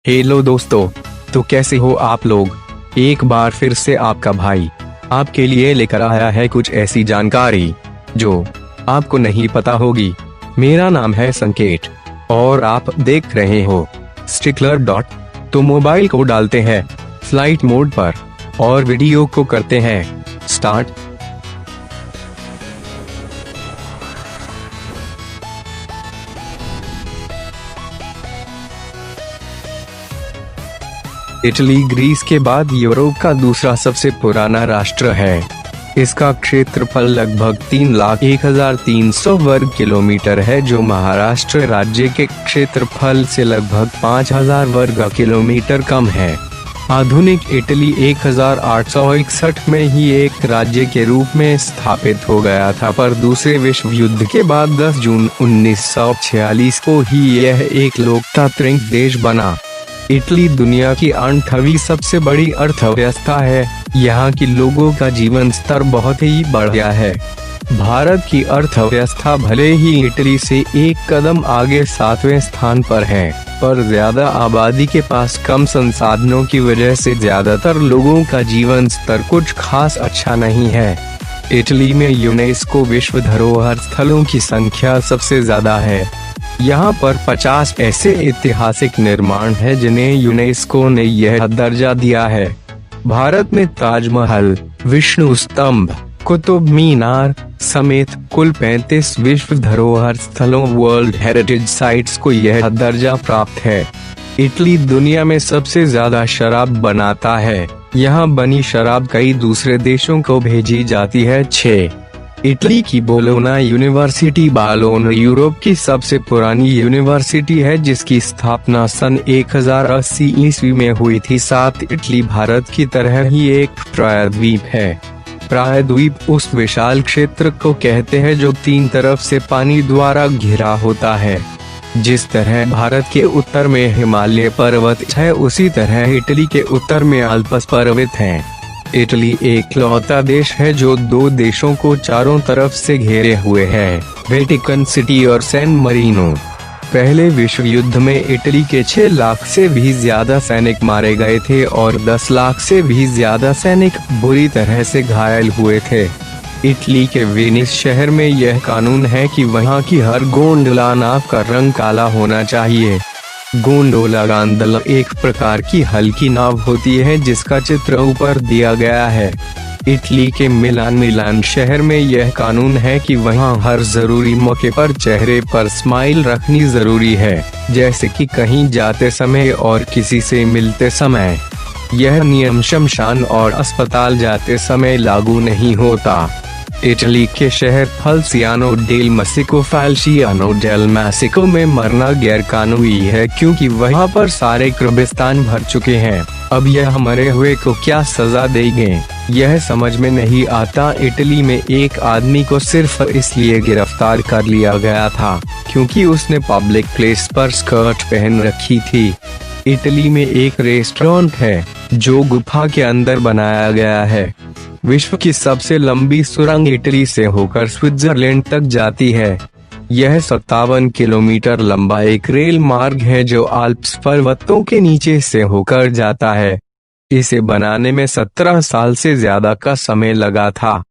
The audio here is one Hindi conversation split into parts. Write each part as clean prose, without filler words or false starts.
हेलो दोस्तों। तो कैसे हो आप लोग। एक बार फिर से आपका भाई आपके लिए लेकर आया है कुछ ऐसी जानकारी जो आपको नहीं पता होगी। मेरा नाम है संकेत और आप देख रहे हो स्टिकलर डॉट। तो मोबाइल को डालते हैं फ्लाइट मोड पर और वीडियो को करते हैं स्टार्ट। इटली ग्रीस के बाद यूरोप का दूसरा सबसे पुराना राष्ट्र है। इसका क्षेत्रफल लगभग 3,01,300 वर्ग किलोमीटर है, जो महाराष्ट्र राज्य के क्षेत्रफल से लगभग 5,000 वर्ग किलोमीटर कम है। आधुनिक इटली 1861 में ही एक राज्य के रूप में स्थापित हो गया था, पर दूसरे विश्व युद्ध के बाद 10 जून 1946 को ही यह एक लोकतांत्रिक देश बना। इटली दुनिया की 8वीं सबसे बड़ी अर्थव्यवस्था है। यहाँ के लोगों का जीवन स्तर बहुत ही बढ़ है। भारत की अर्थव्यवस्था भले ही इटली से एक कदम आगे 7वें स्थान पर है, पर ज्यादा आबादी के पास कम संसाधनों की वजह से ज्यादातर लोगों का जीवन स्तर कुछ खास अच्छा नहीं है। इटली में यूनेस्को विश्व धरोहर स्थलों की संख्या सबसे ज्यादा है। यहाँ पर 50 ऐसे ऐतिहासिक निर्माण हैं जिन्हें यूनेस्को ने यह दर्जा दिया है। भारत में ताजमहल, विष्णु स्तंभ, कुतुब मीनार समेत कुल 35 विश्व धरोहर स्थलों वर्ल्ड हेरिटेज साइट्स को यह दर्जा प्राप्त है। इटली दुनिया में सबसे ज्यादा शराब बनाता है। यहाँ बनी शराब कई दूसरे देशों को भेजी जाती है। 6 इटली की बोलोना यूनिवर्सिटी बालोन यूरोप की सबसे पुरानी यूनिवर्सिटी है, जिसकी स्थापना सन 1080 ईस्वी में हुई थी। 7 इटली भारत की तरह ही एक प्रायद्वीप है। प्रायद्वीप उस विशाल क्षेत्र को कहते हैं जो 3 तरफ से पानी द्वारा घिरा होता है। जिस तरह भारत के उत्तर में हिमालय पर्वत है, उसी तरह इटली के उत्तर में आल्प्स पर्वत हैं। इटली एकलौता देश है जो 2 देशों को चारों तरफ से घेरे हुए है, वेटिकन सिटी और सैन मरीनो। पहले विश्व युद्ध में इटली के 6 लाख से भी ज्यादा सैनिक मारे गए थे और 10 लाख से भी ज्यादा सैनिक बुरी तरह से घायल हुए थे। इटली के वेनिस शहर में यह कानून है कि वहाँ की हर गोंडोला नाव का रंग काला होना चाहिए। गोंडोला गांदला एक प्रकार की हल्की नाव होती है जिसका चित्र ऊपर दिया गया है। इटली के मिलान शहर में यह कानून है कि वहाँ हर जरूरी मौके पर चेहरे पर स्माइल रखनी जरूरी है, जैसे कि कहीं जाते समय और किसी से मिलते समय। यह नियम शमशान और अस्पताल जाते समय लागू नहीं होता। इटली के शहर फल्सियानो डेल मसिको फाल्सियानो डेल मैसिको में मरना गैर कानूनी है, क्योंकि वहाँ पर सारे कब्रिस्तान भर चुके हैं। अब यह मरे हुए को क्या सजा देंगे, यह समझ में नहीं आता। इटली में एक आदमी को सिर्फ इसलिए गिरफ्तार कर लिया गया था क्योंकि उसने पब्लिक प्लेस पर स्कर्ट पहन रखी थी। इटली में एक रेस्टोरेंट है जो गुफा के अंदर बनाया गया है। विश्व की सबसे लंबी सुरंग इटली से होकर स्विट्जरलैंड तक जाती है। यह 57 किलोमीटर लंबा एक रेल मार्ग है जो आल्प्स पर्वतों के नीचे से होकर जाता है। इसे बनाने में 17 साल से ज्यादा का समय लगा था।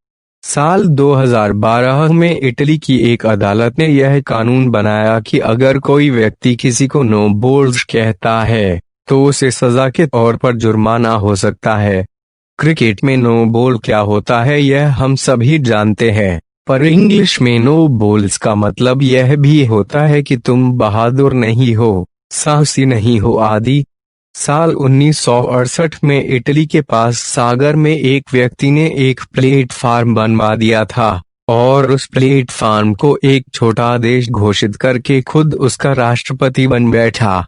साल 2012 में इटली की एक अदालत ने यह कानून बनाया कि अगर कोई व्यक्ति किसी को नो बोल्स कहता है तो उसे सजा के तौर पर जुर्माना हो सकता है। क्रिकेट में नो बॉल क्या होता है यह हम सभी जानते हैं, पर इंग्लिश में नो बॉल्स का मतलब यह भी होता है कि तुम बहादुर नहीं हो, साहसी नहीं हो आदि। साल 1968 में इटली के पास सागर में एक व्यक्ति ने एक प्लेटफार्म बनवा दिया था और उस प्लेटफार्म को एक छोटा देश घोषित करके खुद उसका राष्ट्रपति बन बैठा।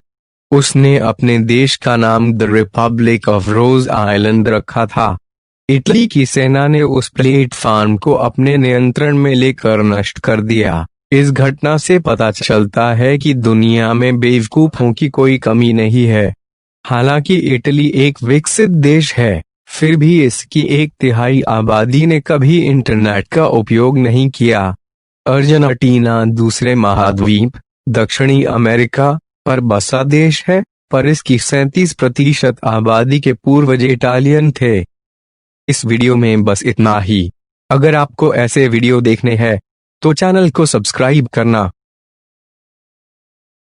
उसने अपने देश का नाम the Republic of rose island रखा था। इटली की सेना ने उस प्लेटफार्म को अपने नियंत्रण में लेकर नष्ट कर दिया। इस घटना से पता चलता है कि दुनिया में बेवकूफों की कोई कमी नहीं है। हालांकि इटली एक विकसित देश है, फिर भी इसकी 1/3 आबादी ने कभी इंटरनेट का उपयोग नहीं किया। अर्जेंटीना दूसरे महाद्वीप दक्षिणी अमेरिका पर बसा देश है। पर इसकी 37% आबादी के पूर्वज इटालियन थे। इस वीडियो में बस इतना ही। अगर आपको ऐसे वीडियो देखने हैं तो चैनल को सब्सक्राइब करना